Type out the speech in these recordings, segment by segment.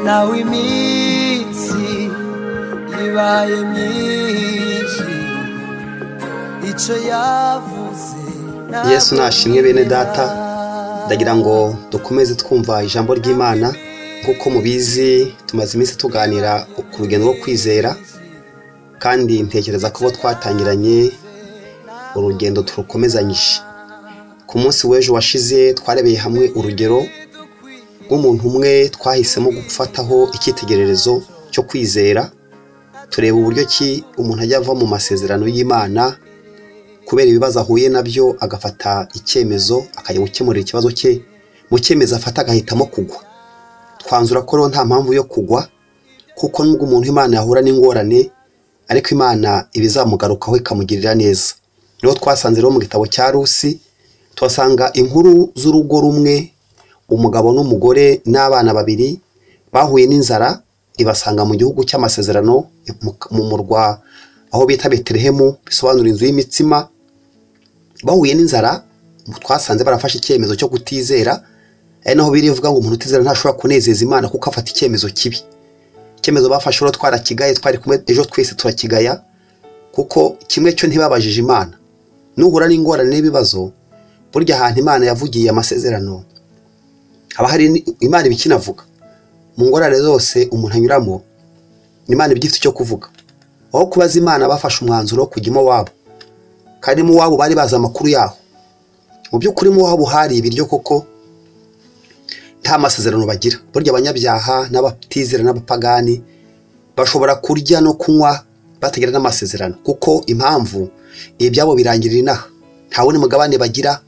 nawe iminsi ibaye myinshi icyo yavuze. Yesu nashimwe bene data, ndagira ngo dukomeze twumva ijambo ry'Imana. Kuko mubizi tumaze iminsi tuganira ku rugendo rwo kwizera, kandi ntekereza ko twatangiranye urugendo turukomezanyije. Ku munsi w'ejo washize twarebeye hamwe urugero rw'umuntu umwe twahisemo gufataho icyitegererezo cyo kwizera. Tureba uburyo ki umuntu ajya ava mu masezerano y'Imana kubera ibibazo ahuye nabyo, agafata icyemezo akajya gukemurira ikibazo cye. Mu cyemezo afata agahitamo kugwa. Twanzura ko nta mpamvu yo kugwa, kuko nubwo umuntu Imana yahura n'ingorane, ariko Imana ibizamugarukaho ikamugirira neza. Niho twasanze rero mu gitabo cya Rusi tuhasanga inkuru z'urugo rumwe, umugabo n'umugore n'abana babiri bahuye n'inzara ibasanga mu gihugu cy'amasezerano mu murwa aho bita Betelehemu, bisobanura inzu y'imitsima. Bahuye n'inzara, twasanze barafashe icyemezo cyo kutizera. Naho birivuga ngo umuntu utizera ntashobora kunezeza Imana kuko afata icyemezo kibi. Icyemezo bafashe rero twarakigaye, twari kumwe ejo twese turakigaya, kuko kimwe cyo ntibabajije Imana. Nuhura n'ingorane n'ibibazo, burya ahantu Imana yavugiye amasezerano haba hari Imana ibikinavuga. Mu ngorane zose umuntu anyuramo, Imana ibigifite cyo kuvuga. Aho kubaza Imana bafashe umwanzuro wo kujya Mowabu, kandi Mowabu bari baza amakuru yaho. Mu by'ukuri Mowabu hari ibiryo koko, nta masezerano bagira. Burya abanyabyaha n'abatizera n'abapagani bashobora kurya no kunywa batagira n'amasezerano, kuko impamvu ibyabo birangirira inaha. Ntawe ni mugabane bagira,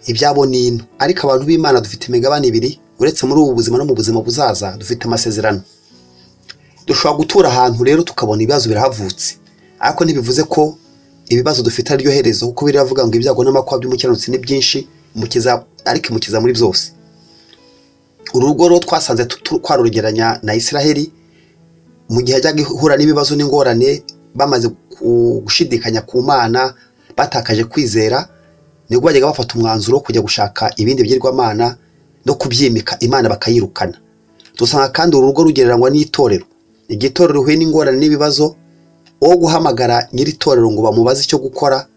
ibyabo ni ino. Ariko abantu b'Imana dufite imigabane ibiri, uretse muri ubu buzima no mu buzima buzaza dufite amasezerano. Dushobora gutura ahantu rero tukabona ibibazo birahavutse, ariko ntibivuze ko ibibazo dufite ari ryo herezo, kuko biravuga ngo ibyago n'amakuba by'umukiranutsi ni byinshi, ariko imukiza muri byose. Urugo rero twasanze twarugeranya na Isiraheli mu gihe ajya guhura n'ibibazo n'ingorane, bamaze gushidikanya ku Mana, batakaje kwizera, nibwo bajyaga bafata umwanzuro wo kujya gushaka ibindi bigirwamana no kubyimika Imana bakayirukana. Dusanga kandi urugo rugereranywa n'itorero. Igitorero ruhuye n'ingorane n'ibibazo, wo guhamagara nyiri itorero ngo bamubaze icyo gukora,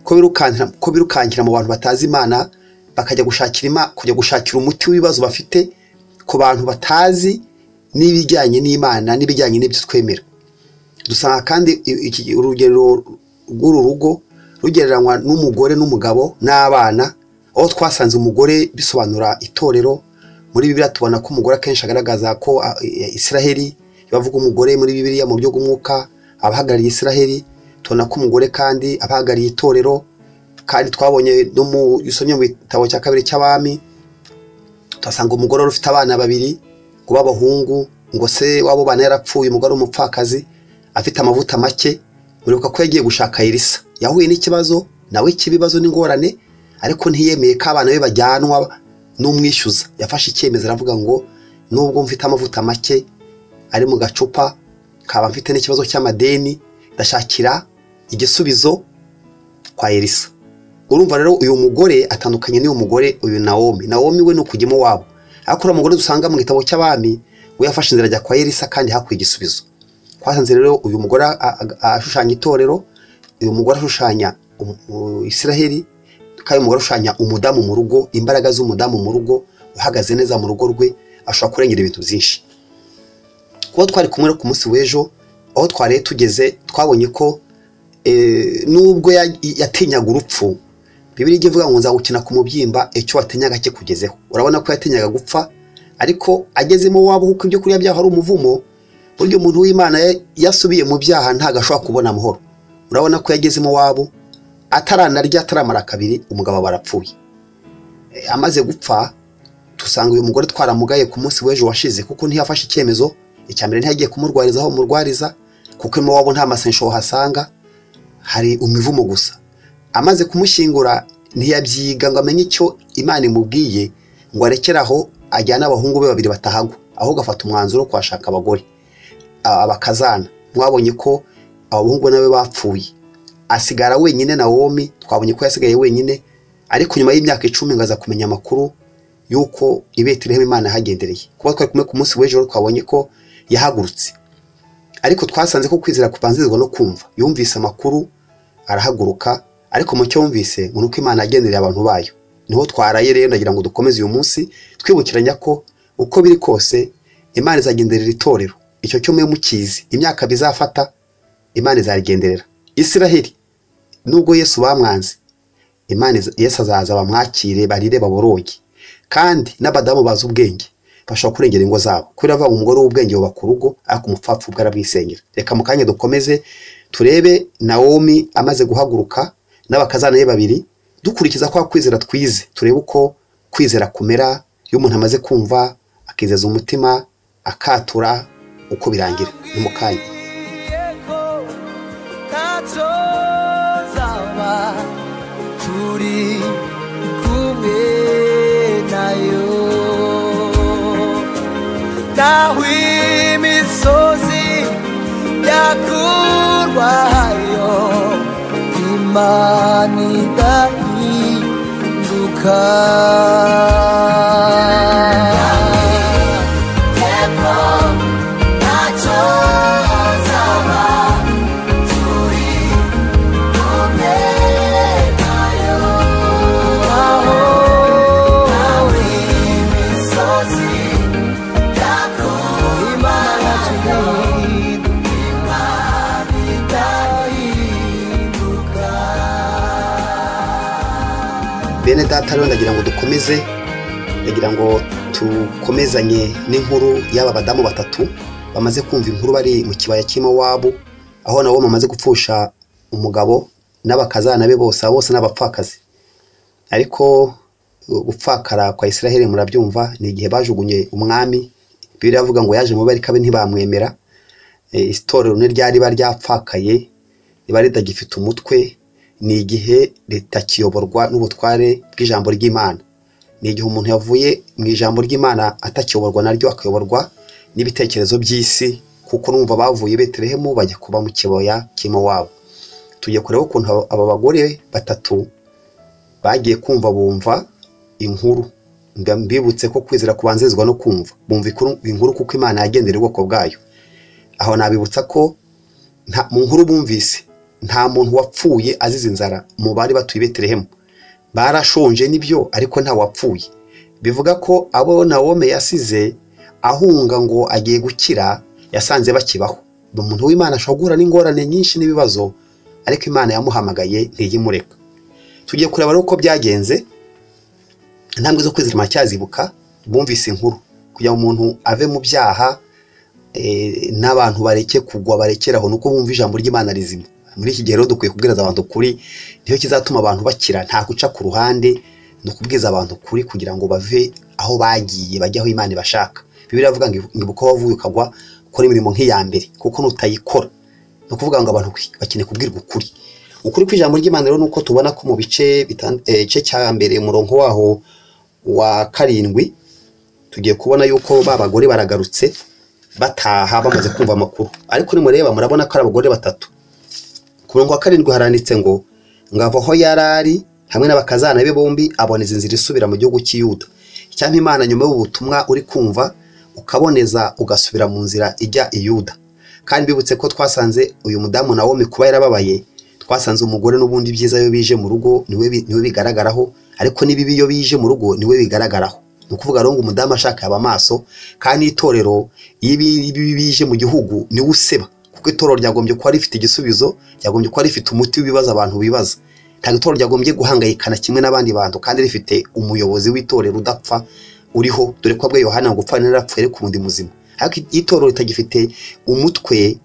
ko birukankira mu bantu batazi Imana, bakajya gushakira umuti w'ibibazo bafite ku bantu batazi n'ibijyanye n'Imana n'ibijyanye n'ibyo twemera. Dusanga kandi urugero rw'uru rugo rugereranywa n'umugore n'umugabo n'abana, aho twasanze umugore bisobanura itorero. Muri Bibiliya tubona ko umugore akenshi agaragaza ko Isiraheli, bavuga umugore muri Bibiliya mu buryo bw'umwuka abahagarariye Isiraheli. Tubona ko umugore kandi abahagarariye itorero, kandi twabonye no mu isomye mu bitabo cya kabiri cy'Abami, tuhasanga umugore ufite abana babiri ngo b'abahungu, ngo se wabo bana yarapfuye, umugore umupfakazi afite amavuta make. Muribuka ko yagiye gushaka Elisa, yahuye n'ikibazo nawe cy'ibibazo n'ingorane, ariko ntiyemeye ko abana be bajyanwa n'umwishyuza. Yafashe icyemezo aravuga ngo nubwo mfite amavuta make ari mu gacupa, kaba mfite n'ikibazo cy'amadeni, ndashakira igisubizo kwa Elisa. Urumva rero uyu mugore atandukanye n'uyu mugore uyu Naomi. Naomi we no kujya Mowabu, ariko umugore dusanga mu gitabo cy'Abami we yafashe inzira ajya kwa Elisa kandi hakuye igisubizo. Twasanze rero uyu mugore ashushanya itorero, uyu mugore ashushanya Isiraheli, kandi umugore ashushanya umudamu mu rugo, imbaraga z'umudamu mu rugo uhagaze neza mu rugo rwe, ashobora kurengera ibintu byinshi. Kuko twari kumwe ku munsi w'ejo, aho twari tugeze twabonye ko nubwo yatinyaga urupfu, Bibiliya ivuga ngo nzagukina ku mubyimba icyo watinyaga cye kugezeho. Urabona ko yatinyaga gupfa, ariko agezemo wabo kuko ibyo kuriya byaha ari umuvumo. Buryo umuntu w'Imana yasubiye mu byaha ntago ashobora kubona amahoro. Urabona ko yagezemo wabo ataranarya ataramara kabiri umugabo barapfuye. Amaze gupfa, tusanga uyu mugore twaramugaye ku munsi w'ejo washize, kuko ntiyafashe icyemezo. Icyambere ntiyagiye kumurwariza aho murwariza, kuko mu wabo nta masensho hasanga, hari umivumo gusa. Amaze kumushyingura ntiyabyiga ngo amenye icyo Imana imubwiye, ngo arekeraho ajyana abahungu be babiri batahagwa, aho gafata umwanzuro kwashaka abagore abakazana. Mwabonye ko abahungu nawe bapfuye, asigara wenyine. Naomi twabonye ko yasigaye wenyine, ariko nyuma y'imyaka 10 ngaza kumenya amakuru yuko i Betelehemu Imana yahagendereye. Kuba twari kumwe ku munsi w'ejo twabonye ko yahagurutse, ariko twasanze ko kwizera kubanzirizwa no kumva. Yumvise amakuru arahaguruka, ariko mu cyo yumvise ngo nuko Imana yagendereye abantu bayo. Niho twaraye rero, ndagira ngo dukomeze uyu munsi twibukiranya ko uko biri kose Imana izagenderera itorero. Icyo cyo mwe mukizi, imyaka bizafata Imana izarigenderera. Isiraheli nubwo Yesu bamwanze, Imana Yesu azaza bamwakire, barire baboroge. Kandi n'abadamu baza ubwenge bashobora kurengera ingo zabo. Kubera bava umugore w'ubwenge bubaka urugo, ariko umupfapfu bwarabwisengera. Reka mukanye dukomeze turebe Nawomi amaze guhaguruka n'abakazana be babiri, dukurikiza kwa kwizera twize. Turebe uko kwizera kumera iyo umuntu amaze kumva akizeza umutima akatura, uko birangira. Ni mukanye turi kumwe nayo, naho imisozi yakurwayo Imana idahinduka. Bene data rero ndagira ngo dukomeze, ndagira ngo tukomezanye n'inkuru y'aba badamu batatu bamaze kumva inkuru bari mu kibaya cy'Imowabu, aho nabo bamaze gupfusha umugabo n'abakazana be bose n'abapfakazi. Ariko gupfakara kwa Isiraheli murabyumva, ni igihe bajugunye umwami. Bibiliya avuga ngo yaje mu bari kabe ntibamwemera. Itorero ne ryari baryapfakaye, riba ritagifite umutwe. Ni igihe ritakiyoborwa n'ubutware bw'ijambo ry'Imana. Ni igihe umuntu yavuye mu ijambo ry'Imana atakiyoborwa naryo, akayoborwa n'ibitekerezo by'isi, kuko numva bavuye Betelehemu bajya kuba mu kibaya cy'Imowabu. Tugiye kureba ukuntu aba bagore batatu bagiye kumva bumva inkuru. Mbibutse ko kwizera kubanzirizwa no kumva. Bumva inkuru kuko Imana yagendereye ubwoko bwayo. Aho nabibutsa ko mu nkuru bumvise nta muntu wapfuye azize inzara mu bari batuye Betelehemu. Barashonje nibyo, ariko nta wapfuye. Bivuga ko abo Nawomi yasize ahunga ngo agiye gukira yasanze bakibaho. Umuntu w'Imana ashobora guhura n'ingorane nyinshi n'ibibazo, ariko Imana yamuhamagaye ntiyimureka. Tugiye kureba rero uko byagenze. Intambwe zo kwizera macyazibuka. Bumvise inkuru kugira umuntu ave mu byaha, n'abantu bareke kugwa, barekeraho nuko bumva ijambo ry'Imana rizima. Muri iki gihe rero dukwiye kubwiriza abantu kuri, niyo kizatuma abantu bakira, nta guca ku ruhande. No kubwiza abantu kuri kugira ngo bave aho bagiye bajya aho Imana ibashaka. Bibiliya avuga ngo ibuka wavuye ukagwa ukora imirimo nk'iya mbere, kuko nutayikora. No kuvuga ngo abantu bakeneye kubwirwa ukuri. Ukuri kw'ijambo ry'Imana rero nuko tubona ko mu bice cya mbere umurongo waho wa 7 tugiye kubona yuko babagore baragarutse bataha bamaze kumva amakuru. Ariko nimureba murabona ko ari abagore batatu. Ku murongo wa 7 haranditse ngo ngava aho yarari hamwe n'abakazana be bombi aboneza inzira isubira mu gihugu cy'Iyuda. Icyampa Imana nyuma y'ubutumwa uri kumva ukaboneza ugasubira mu nzira ijya Iyuda. Kandi bibutse ko twasanze uyu mudamu Nawomi kuba yarababaye, twasanze umugore n'ubundi byiza yo bije mu rugo niwe bigaragaraho, ariko nibibi yo bije mu rugo niwe bigaragaraho. Nukuvuga ngo umudamu ashaka yaba maso, kandi itorero ibi bije mu gihugu niwe useba, kuko itorero ryagombye kuba rifite igisubizo, ryagombye kuba rifite umuti w'ibibazo abantu bibaza. Ntabwo itorero ryagombye guhangayikana kimwe n'abandi bantu, kandi rifite umuyobozi w'itorero udapfa uriho, dore ko abwe Yohana ngo upfa narapfuye ku mundi muzima. Ariko itorero litagifite umutwe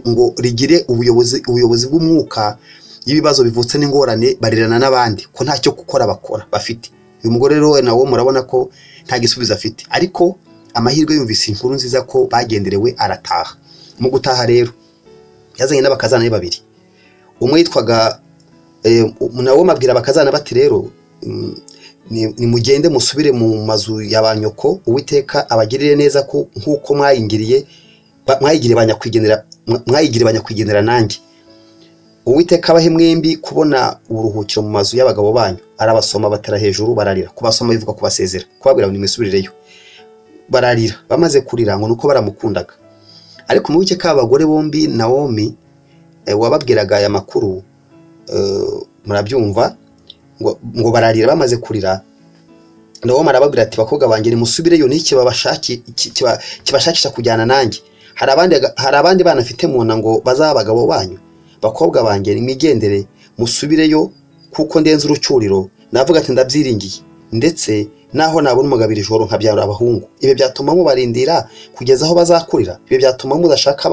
ngo rigire ubuyobozi bw'umwuka y'ibibazo bivutse n'ingorane barirana n'abandi, ko ntacyo gukora bakora bafite. Uyu mugore rero nawo murabona ko nta gisubizo afite, ariko amahirwe yumvise inkuru nziza ko bagenderewe arataha. Mu gutaha rero yazanye n'abakazana be babiri. Umwe yitwaga nawo mabwira abakazana bati rero ni mugende musubire mu mazu y'abanyoko, Uwiteka abagirire neza ko nkuko mwayigiriye banyakwigendera nanjye. Uwiteka abahe mwembi kubona uburuhukiro mu mazu y'abagabo banyu. Arabasoma batera hejuru bararira. Kubasoma bivuga kubasezera, kubabwira ngo nimwisubirireyo. Bararira, bamaze kurira ngo nuko baramukundaga. Ariko mu Uwiteka abagore bombi Naomi wababwiraga aya makuru, murabyumva, ngo bararira bamaze kurira. Naomi arababwira ati bakobwa banjye nimusubireyo, niki kibashakisha kujyana nanjye. Hari abandi bana afite mu nda ngo bazaba abagabo banyu. Bakobwa banjye nimigendere musubireyo kuko ndenze urucyuriro. Navuga ati ndabyiringiye, ndetse naho nabona umugabira ijoro nkabyara abahungu. Ibi byatuma mubarindira kugeza aho bazakurira. Ibi byatuma mudashaka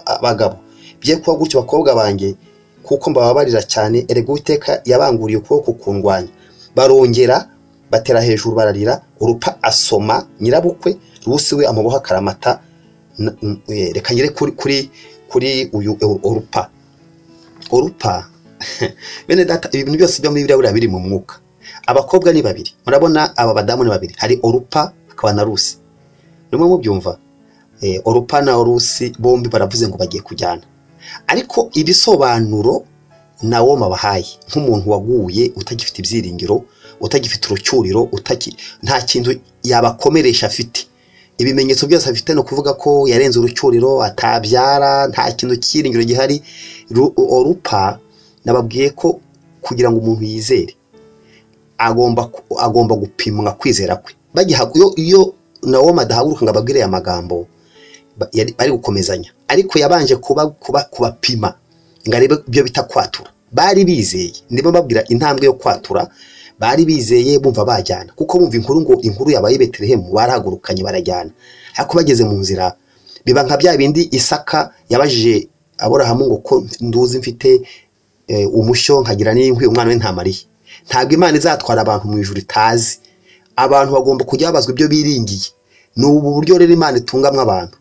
abagabo. Bye kuba gutyo bakobwa banjye, kuko mbababarira cyane. Erega Uwiteka yabanguriye ukuboko kundwanya. Barongera batera hejuru bararira. Orupa asoma nyirabukwe, Rusi we amuboha akaramata. Reka ngere kuri uyu Orupa bene data, ibintu byose byo muri Bibiliya biri mu mwuka. Abakobwa ni babiri, murabona aba badamu ni babiri, hari Orupa akaba na Rusi. Nimwe mubyumva, Orupa na Rusi bombi baravuze ngo bagiye kujyana. Ariko ibisobanuro Nawomi abahaye nk'umuntu waguye utagifite ibyiringiro, utagifite urucyuriro, nta kintu yabakomeresha afite. Ibimenyetso byose afite no kuvuga ko yarenze urucyuriro, atabyara, nta kintu cyiringiro gihari. Orupa nababwiye ko kugira ngo umuntu yizere agomba gupimwa kwizera kwe. Iyo Nawomi adahaguruka ngo ababwire amagambo bari gukomezanya, ariko yabanje kubapima ngo arebe ibyo bita kwatura. Bari bizeye, niba babwira intambwe yo kwatura, bari bizeye bumva bajyana, kuko bumva inkuru yabaye i Betelehemu barahagurukanye barajyana. Ariko bageze mu nzira biba nka bya bindi Isaka yabajije Aburahamu ngo ko nduzi mfite umushyo nkagira n'inkwi umwana we ntamariye. Ntabwo Imana izatwara abantu mu ijuru itazi. Abantu bagomba kujya babazwa ibyo biringiye. Ni ubu buryo rero Imana itungamwe abantu.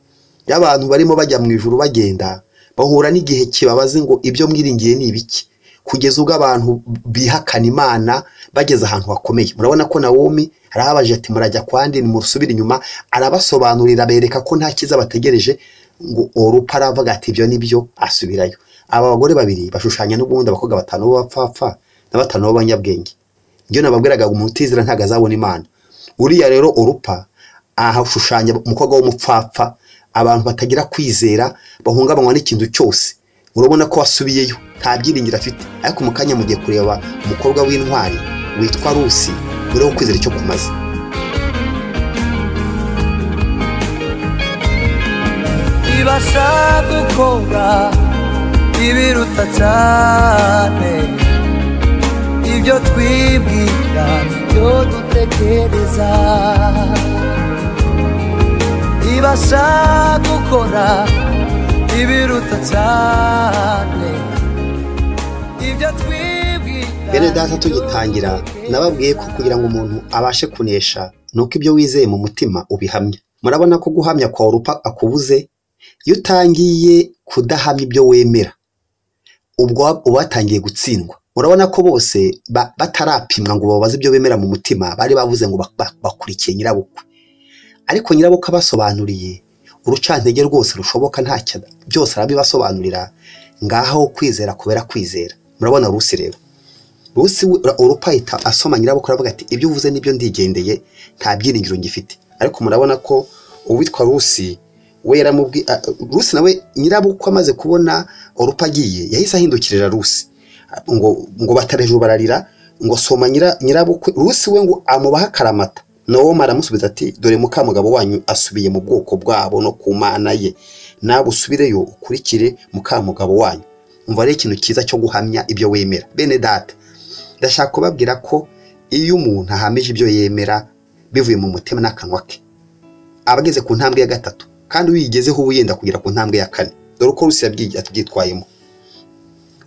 Y'abantu barimo bajya mu ijuru bagenda bahura n'igihe kibabaze ngo ibyo mwiringiye ni ibiki, kugeza ubwo abantu bihakana Imana bageze ahantu hakomeye. Murabona ko Nawomi arahabaje ati murajya kwandi ni musubira inyuma. Arabasobanurira bereka ko nta kiza bategereje. Ngo Orupa aravuga ati ibyo nibyo, asubirayo. Aba bagore babiri bashushanya n'ubundi abakobwa batanu b'abapfapfa na batanu b'abanyabwenge. Njye nababwiraga umuntu utizera ntago azabona Imana. Uriya rero Orupa ahashushanya umukobwa w'umupfapfa, abantu batagira kwizera, bahungabanywa n'ikintu cyose. Urabona ko wasubiyeyo nta byiringiro afite. Ariko mu kanya mugiye kureba umukobwa w'intwari witwa Rusi, uriho kwizera icyo kumaze. Ibasha gukora ibiruta cyane ibyo twibwira, ibyo dutekereza. Ibasha gukora ibiruta cyane ibyo twibwira. Bene data, tugitangira nababwiye ko kugira ngo umuntu abashe kunesha nuko ibyo wizeye mu mutima ubihamya. Murabona ko guhamya kwa Orupa akubuze. Iyo utangiye kudahamya ibyo wemera, ubwo ubatangiye gutsindwa. Urabona ko bose batarapimwa ngo babaze ibyo bemera mu mutima, bari bavuze ngo bakurikiye nyirabukwe. Ariko nyirabukwe abasobanuriye urucantege rwose rushoboka, ntacyo byose arabibasobanurira. Ngaho kwizera kubera kwizera. Murabona Rusi rero, Rusi Orupa asoma nyirabukwe aravuga ati ibyo uvuze nibyo ndigendeye, nta byiringiro ngifite. Ariko murabona ko uwitwa Rusi we yaramubwi Rusi nawe nyirabukwe amaze kubona Orupa agiye yahise ahindukirira Rusi ngo batarejuru bararira ngo soma nyirabukwe. Rusi we ngo amubaha akaramata. Nawomi aramusubiza ati dore mukamugabo wanyu asubiye mu bwoko bwabo no ku Mana ye, nawe usubireyo ukurikire mukamugabo wanyu. Umva rero ikintu cyiza cyo guhamya ibyo wemera. Bene data, ndashaka kubabwira ko iyo umuntu ahamije ibyo yemera bivuye mu mutima n'akanwa ke, abageze ku ntambwe ya gatatu, kandi wigezeho ubuyenda kugera ku ntambwe ya kane. Dore uko Rusi yabyitwayemo.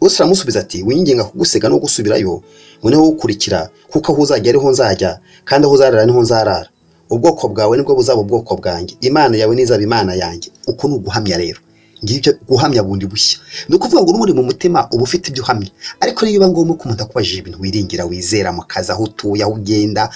Rusi aramusubiza ati winginga kugusega no gusubirayo, ngo niho ukurikira, kuko aho uzajya ariho nzajya, kandi aho uzarara niho nzarara. Ubwoko bwawe nibwo buzaba ubwoko bwanjye, Imana yawe nizaba Imana yanjye. Uko ni uguhamya rero. ngibyo guhamya bundi bushya no kuvuga ngo muri mu mutima uba ufite ibyo uhamya ariko niba ngombwa ko umuntu akubajije ibintu wiringira wizera mu kazi aho utuye aho ugenda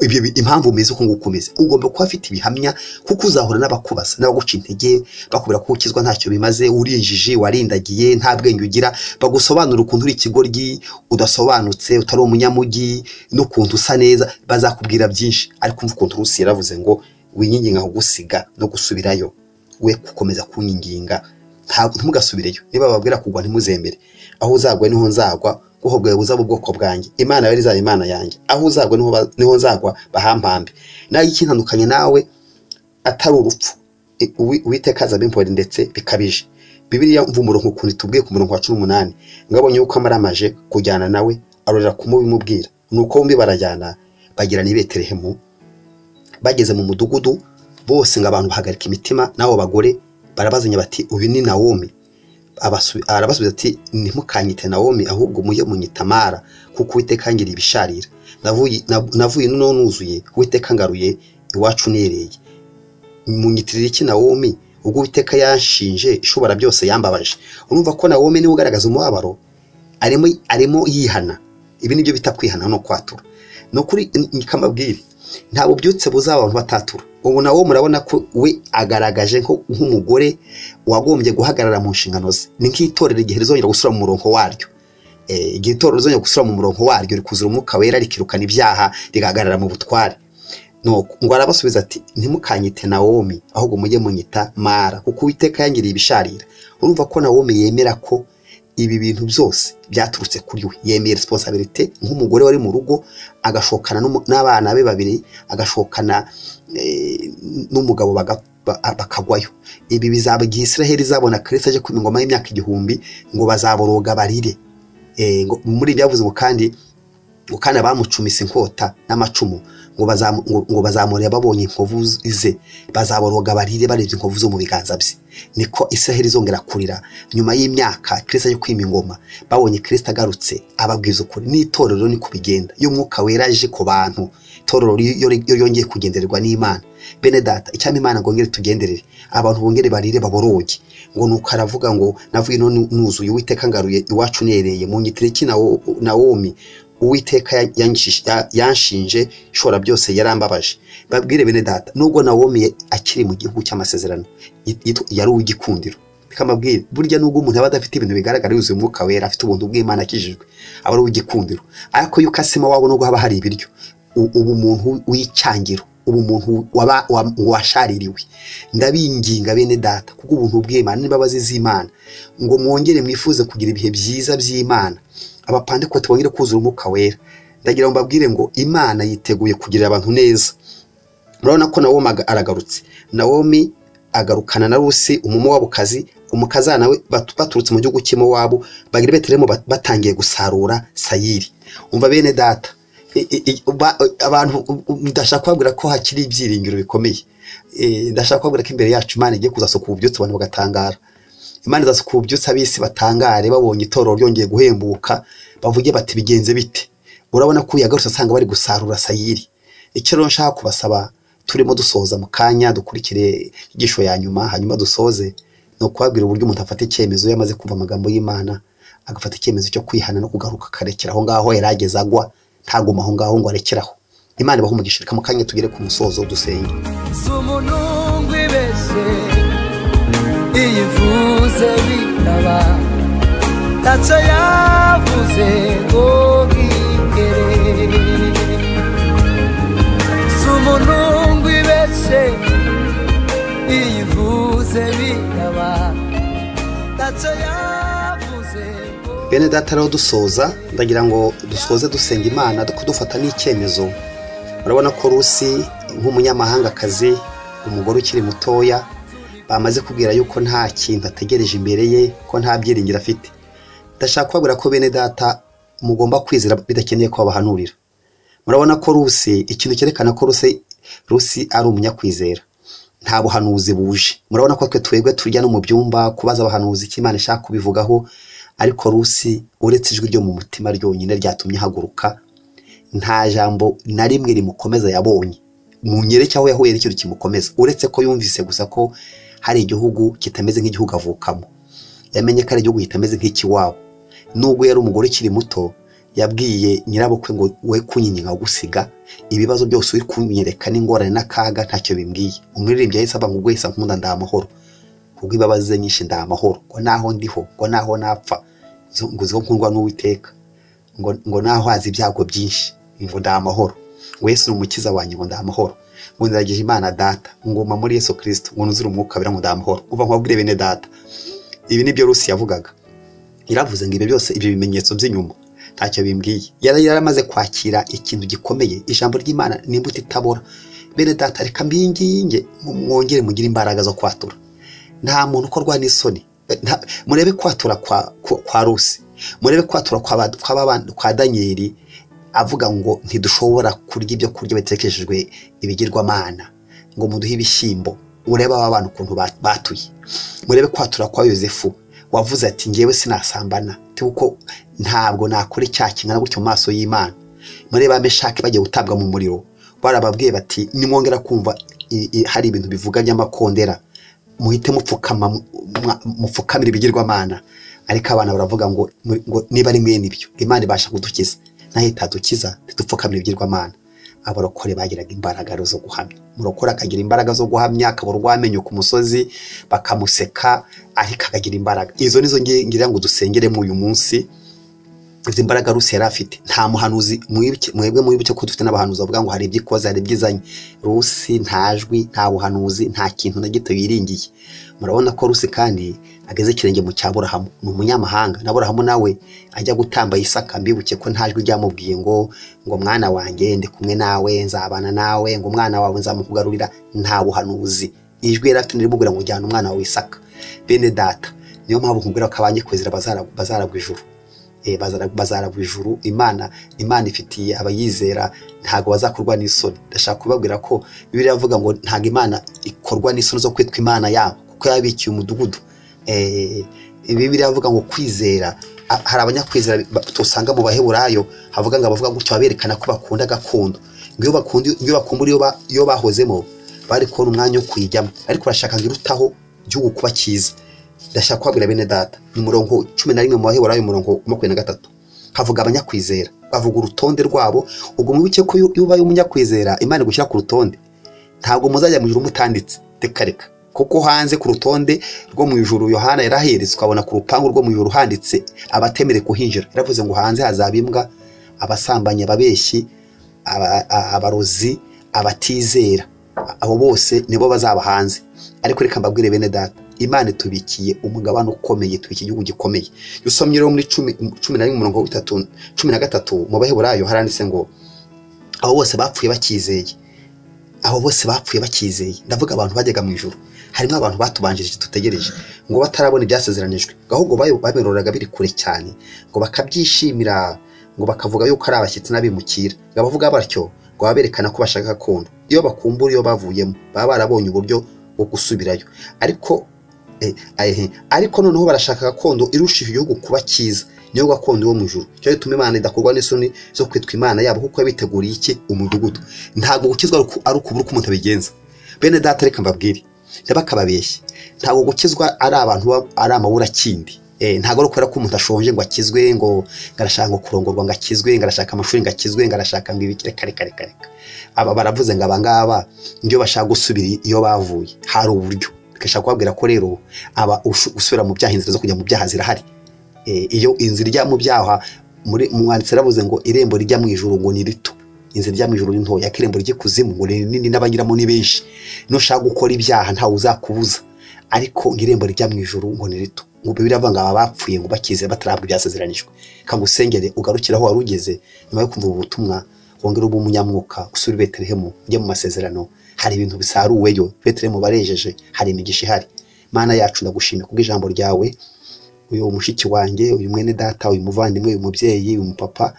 ibyo impamvu umeze uko ngukomeza ugomba kuba afite ibihamya kuko uzahura n'abakubaza n'abaguca intege bakubira ko ukizwa ntacyo bimaze urinjije warindagiye nta bwenge ugira bagusobanura ukuntu uri ikigoryi udasobanutse utari umunyamugi n'ukuntu usa neza bazakubwira byinshi ariko umva ukuntu Rusi yaravuze ngo winyinginga kugusiga no gusubirayo we gukomeza kunyinginga ntimugasubireyo niba babwira kugwa ntimuzembere aho uzagwa niho nzagwa kuko bwawe buzaba ubwoko bwanjye Imana yari izaba Imana yanjye aho uzagwa niho nzagwa bahampambe nayo ikintandukanye nawe atari urupfu Uwiteka azabimpore ndetse bikabije Bibiliya mvu umurongo ukuntu tubwiye ku murongo wa 18 ngabonye uko amaramaje kujyana nawe arorera kumubimubwira nuko bombi barajyana bagirana i Betelehemu bageze mu mudugudu bose ngabantu bahagarika imitima nabo bagore barabazanya bati uyu ni Nawomi arabasubiza ati ntimukanyite Nawomi ahubwo mujye munyitamara kuko Uwiteka ngiriye ibisharira navuye no nuzuye Uwiteka ngaruye iwacu nereye munyitirira iki Nawomi ubwo Uwiteka yanshinje ishobora byose yambabaje urumva ko Nawomi ni ugaragaza umubabaro arimo yihana ibi nibyo bita kwihana no kwatura no kuri nikamabwire ntabwo byutse buzaba abantu batatura ubu nawo murabona ko we agaragaje nk'umugore wagombye guhagarara mu nshingano ze ni nk'itorero igihe rizongera gusura mu murongo waryo igihe itorero rizongera gusura mu murongo waryo rikuzura umwuka wera rikirukana ibyaha rigahagarara mu butware ngo arabasubiza ati ntimukanyite Nawomi ahubwo mujye munyita Mara kuko Uwiteka yangiriye ibisharira urumva ko Nawomi yemera ko ibi bintu byose byaturutse kuri we yemeye responsibility nk'umugore wari mu rugo agashokana n'abana be babiri agashokana n'umugabo bakagwayo ibi bizaba Israel izabona Kristo aje ku ingoma y'imyaka 1000 ngo bazaboroga barire ngo muri byavuze ngo kandi bamucumise inkota n'amacumu ngo bazamurira babonye inkovu ize bazaboroga barire barebye inkovu zo mu biganza bye niko Israel izongera kurira nyuma y'imyaka Kristo aje kwima ingoma babonye Kristo agarutse ababwiza ukuri n'itorero ni kubigenda iyo mwuka wera aje ku bantu itorero yongeye kugendererwa n'Imana bene data icyama Imana ngongere tugenderere abantu bongere barire baboroge ngo nuko aravuga ngo navuye no nuzuye Uwiteka ngaruye iwacu nereye munyitire iki Nawomi Uwiteka yanshinje ishobora byose yarambabaje babwire bene data nubwo Nawomi akiri mu gihugu cy'amasezerano yari uw'igikundiro bikamabwire burya nubwo umuntu aba adafite ibintu bigaragara yuzuye umwuka wera afite ubuntu bw'Imana akijijwe aba ari uw'igikundiro ariko yukasima wabo nubwo haba hari ibiryo ubu muntu w'icyangiro ubu muntu washaririwe ndabinginga bene data kuko ubuntu bw'Imana n'imbabazi z'Imana ngo mwongere mwifuze kugira ibihe byiza by'Imana abapande ko tubongere kuzura umwuka wera ndagira ngo mbabwire ngo Imana yiteguye kugirira abantu neza murabona ko Nawomi aragarutse Nawomi agarukana na Rusi umumo wabukazi umukazana we baturutse mu gihugu cy'imo wabo bagira Betelehemu batangiye gusarura sayiri umva bene data abantu ndashaka kwabwira ko hakiri ibyiringiro bikomeye ndashaka kwabwira ko imbere yacu Imana igiye kuzasoka ububyutse abantu bagatangara Imana izasoka ububyutse abisi batangare babonye itorero ryongeye guhembuka bavuge bati bigenze bite urabona ko yagarutse asanga bari gusarura sayiri icyo rero nshaka kubasaba turimo dusoza mu kanya dukurikire igisho ya nyuma hanyuma dusoze no kwabwira uburyo umuntu afata icyemezo yamaze kumva amagambo y'Imana agafata icyemezo cyo kwihana no kugaruka karekera aho ngaho yarageze agwa ntaguma aho ngaho ngo arekeraho Imana ibaho umugisha mu kanya tugere ku musozo dusenge sumunungu ibese iyivuze bikaba tacha yavuze ngo bigere sumunungu ibese iyivuze bikaba tacha yavuze bene data rero dusoza ndagira ngo dusoze dusenga Imana dufata n'icyemezo urabona ko Rusi nk'umunyamahanga kazi umugore ukiri mutoya bamaze kubwira yuko nta kintu ategereje imbere ye ko nta byiringiro afite ndashaka kubabwira ko bene data mugomba kwizera bidakeneye ko babahanurira murabona ko Rusi ikintu cyerekana ko Rusi ari umunyakwizera nta buhanuzi buje murabona ko twebwe turya no mu byumba kubaza abahanuzi cy'Imana ishaka kubivugaho ariko Rusi uretse ijwi ryo mu mutima ryonyine ryatumye haguruka nta jambo na rimwe rimukomeza yabonye mu nyereke aho yahuye n'ikintu kimukomeza uretse ko yumvise gusa ko hari igihugu kitameze nk'igihugu avukamo, yamenye ko ari igihugu kitameze nk'ikiwabo. Nubwo yari umugore ukiri muto, yabwiye nyirabukwe ngo we kunyinyinga gusiga ibibazo byose uri kunyereka n'ingorane n'akaga ntacyo bimbwiye. Umuririmbyi yahise ava ngo gwesa nkunda ndamahoro, ubwo ibabaze nyinshi ndamahoro, ngo naho ndiho, ngo naho napfa ngo zo nkundwa n'Uwiteka, ngo naho hazi ibyago byinshi ngo ndamahoro, ngo Yesu n'umukiza wanjye ngo ndamahoro, ngo ndagije Imana Data, ngoma muri Yesu Kristo, ngo nuzire umwuka bira ngo ndamahoro. Uva nkubwire bene data, ibi nibyo Rusi yavugaga. Iravuze ngo ibyo byose, ibyo bimenyetso by'inyuma ntacyo bimbwiye. Yaramaze kwakira ikintu gikomeye. Ijambo ry'Imana ni imbuto itabora. Bene data, reka mbinginge mwongere mugire imbaraga zo kwatura. Nta muntu ukorwa n'isoni. Murebe kwatura kwa Rusi, murebe kwatura kwa Danieli avuga ngo ntidushobora kurya ibyo kurya bitekeshejwe ibigirwamana, ngo muduhe ibishyimbo. Ureba aba bantu ukuntu batuye. Murebe kwatura kwa Yosefu wavuze ati ngewe sinasambana kuko ntabwo nakora icyaha kingana gutyo mu maso y'Imana. Murebe Meshaki bagiye gutabwa mu muriro, barababwiye bati nimwongera kumva hari ibintu bivuga by'amakondera muhite mupfukamira ibigirwamana. Ariko abana baravuga ngo niba ari mwene ibyo Imana ibasha kudukiza, naho itadukiza ntidupfukamira ibigirwamana. Abarokore bagiraga imbaraga zo guhamya. Murokora akagira imbaraga zo guhamya, akabura urwamenyo ku musozi bakamuseka, ariko akagira imbaraga. Izo nizo ngira ngo dusengeremo uyu munsi. Izi mbaraga Rusi yari afite. Nta muhanuzi mwebwe mwibuke ko dufite n'abahanuzi bavuga ngo hari ibyikoze, hari ibyizanye. Rusi nta jwi, nta buhanuzi, nta kintu na gito yiringiye. Murabona ko Rusi kandi ageze kirenge mu cyaburahamu, ni umunyamahanga. Naburahamu nawe ajya gutamba Isaka, mbibuke ko nta jwi ryamubwiye ngo mwana wanjye ndi kumwe nawe, nzabana nawe, ngo mwana wawe nzamukugarurira. Nta buhanuzi. Ijwi yari afite rimubwira ngo jyana umwana wawe Isaka. Bene data, niyo mpamvu nkubwira ko abanye kwezera bazaragwa ijuru. Bazaragwa ijuru. Imana ifitiye abayizera ntago bazakorwa n'isoni. Ndashaka kubabwira ko Bibiliya yavuga ngo ntago Imana ikorwa n'isoni zo kwitwa Imana yabo, kuko yabikiye umudugudu. Bibiliya yavuga ngo kwizera, hari abanyakwizera tusanga mu Baheburayo havuga ngo abavuga gutyo baberekana ko bakunda gakondo. Iyo bakumbura iyo bahozemo bari kubona umwanya wo kuyijyamo, ariko bashaka ngo irutaho igihugu kuba cyiza. Ndashaka kubabwira bene data, mu murongo 11 mu Baheburayo umurongo 23 havuga abanyakwizera, bavuga urutonde rwabo. Ubwo mwibuke ko iyo ubaye umunyakwizera Imana igushyira ku rutonde, ntabwo muzajya mu ijuru mutanditse tekareka, kuko hanze ku rutonde rwo mu ijuru Yohana yaraheretse, ukabona ku rupangu rwo mu ijuru handitse abatemere kuhinjira. Yaravuze ngo hanze hazabimbwa, abasambanya, ababeshyi, abarozi, abatizera. Abo bose nibo bazaba hanze. Ariko reka mbabwire bene data, Imana tubikiye umugabano ukomeye, tubikiye igihugu gikomeye. Yusomye rero muri 13 mu Baheburayo haranditse ngo abo bose bapfuye bakizeye. Abo bose bapfuye bakizeye, ndavuga abantu bajyaga mu ijuru. Harimo abantu batubanjirije tutegereje ngo batarabona ibyasezeranijwe, ahubwo baberoraga biri kure cyane, ngo bakabyishimira, ngo bakavuga yuko ari abashyitsi n'abimukira. Bavuga batyo ngo baberekana ko bashaka gakondo. Iyo bakumbura iyo bavuyemo baba barabonye uburyo bwo gusubirayo. Ariko noneho barashaka gakondo irushije igihugu kuba cyiza, niyo gakondo yo mu ijuru. Cyo gituma Imana idakorwa n'isoni zo kwitwa Imana yabo, kuko yabiteguriye iki umudugudu. Ntabwo gukizwa ari ukubura uko umuntu abigenza. Bene data, reka mbabwire ntibakababeshye. Ntabwo gukizwa ari abantu ari amabura kindi. Ntabwo ari ukubera ko umuntu ashonje ngo akizwe, ngo ngarashaka ngo kurongorwa ngo akizwe, ngarashaka amashuri ngo akizwe, ngarashaka ngo ibikire kare. Aba baravuze ngo abangaba ndio bashaka gusubira iyo bavuye. Hari uburyo. Kashaka kubabwira ko rero aba usubira mu byaha, inzira zo kujya mu byaha zirahari. Iyo inzira ijya mu byaha, muri mwanditse ravuze ngo irembo rijya mu ijuru ngo ni rito, inzira ijya mu ijuru ni ntoya, kirembo rye kuzimu ngo ni nini n'abanyiramo ni benshi. No shaka gukora ibyaha nta uzakubuza, ariko ngirembo rijya mu ijuru ngo ni rito. Ngo Bibiliya avuga ngo aba bapfuye ngo bakize batarabwa ibyasezeranijwe. Kangusengere ugarukira aho warugeze nyuma yo kumva ubutumwa, wongera ubu umunyamwuka usubira i Betelehemu ujye mu masezerano. Hari ibintu bisaruweyo, Betelehemu barejeje, hari imigisha ihari. Mana yacu ndagushimira kubw'ijambo ryawe. Uyu mushiki wanjye, uyu mwene data, uyu muvandimwe, uyu mubyeyi, uyu mupapa,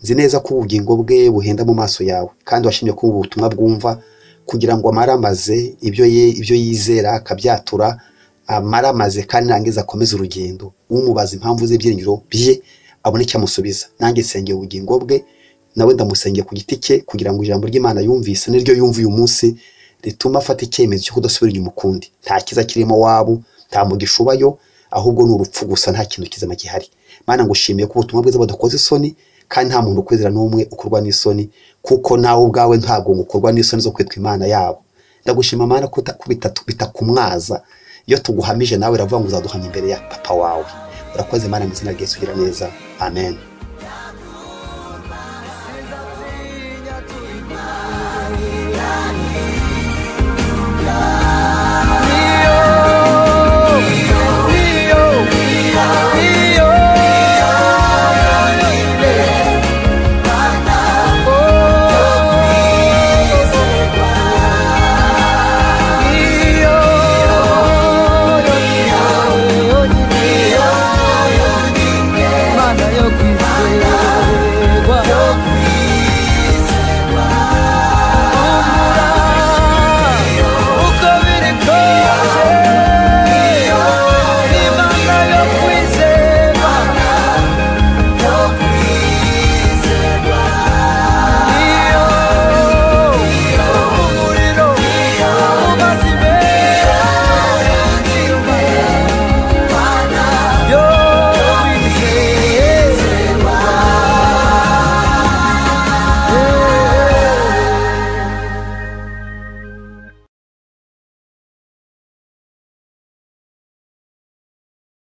nzi neza ko ubugingo bwe buhenda mu maso yawe, kandi washimye ko ubutumwa bwumva kugira ngo amaramaze ibyo yizera akabyatura, amaramaze kandi nangiza akomeza urugendo. Umubaza impamvu z'ibyiringiro bye abone cyamusubiza. Nange sengeye ubugingo bwe, nawe ndamusengeye ku giti cye kugira ngo ijambo ry'Imana yumvise niryo yumva uyu munsi rituma afata icyemezo cyo kudasubira inyuma ukundi. Nta kiza kirimo wabo, nta mugisha ubayo, ahubwo ni urupfu gusa, nta kintu kizima gihari. Mana ngushimiye ko ubutumwa bwiza budakoze isoni, kandi nta muntu ukwizera n'umwe ukorwa n'isoni, kuko nawe ubwawe ntabwo ukorwa n'isoni zo kwitwa Imana yabo. Ndagushima Mana ko bitakumwaza iyo tuguhamije, nawe uravuga ngo uzaduhamya imbere ya papa wawe. Urakoze Mana, mu izina rya Yesu, gira neza. Amen.